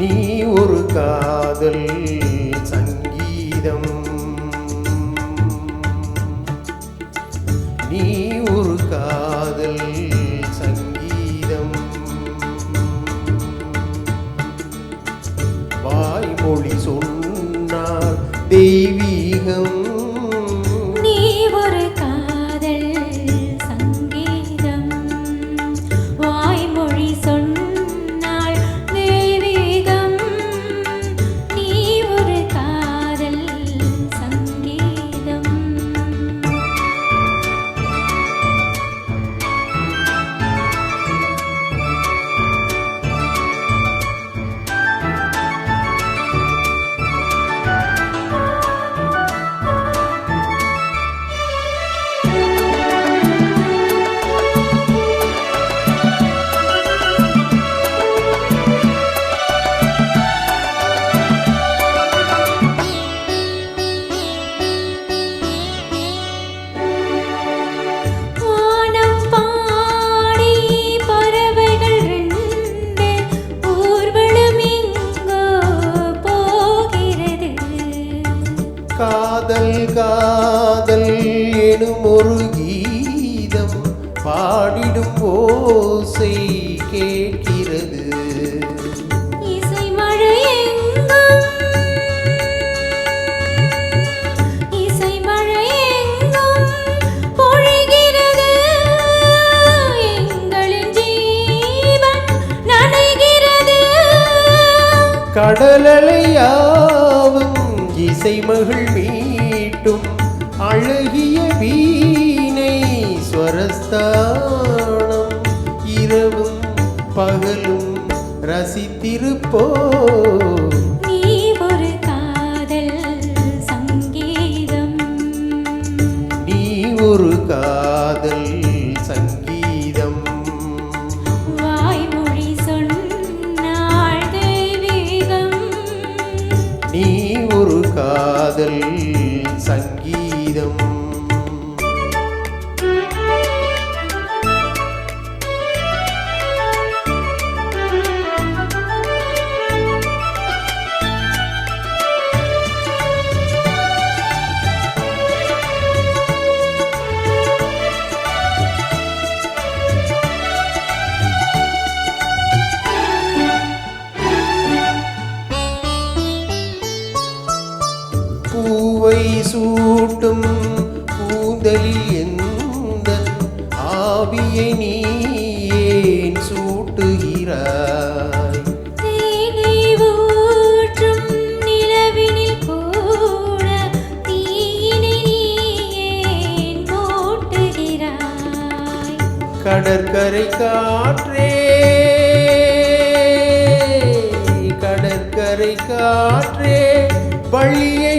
நீ ஒரு காதல் சங்கீதம், நீ ஒரு காதல் சங்கீதம். வாய்மொழி சொன்னால் தெய்வீகம், நீ ஒரு காதல் சங்கீதம். வாய்மொழி சொன்னால் தெய்வீகம், நீ ஒரு காதல் சங்கீதம். காதல் காதல் எனும் ஒரு கீதம் பாடிடும் ஓசை கேட்கிறது. இசை மழை எங்கும், இசை மழை எங்கும் பொழிகிறது. எங்களின் ஜீவன் நனைகிறது. கடலலையாவும் இசை மகள் மீட்டும் அழகிய வீணை ஸ்வரஸ்தானம். இரவும் பகலும் ரசித்திருப்போ. நீ ஒரு காதல் சங்கீதம், நீ ஒரு காதல் சங்கீதம். வாய்மொழி சொன்னால் தெய்வீகம், நீ ஒரு காதல் சங்கீதம். பூவை சூட்டும் கூந்தலில் எந்த ஆவியை நீ ஏன் சூட்டுகிறாய்? தேனை ஊற்றும் நிலவினில் கூட தீயினை நீ ஏன் மூட்டுகிறாய்? கடற்கரை காற்றே, கடற்கரை காற்றே, வழியை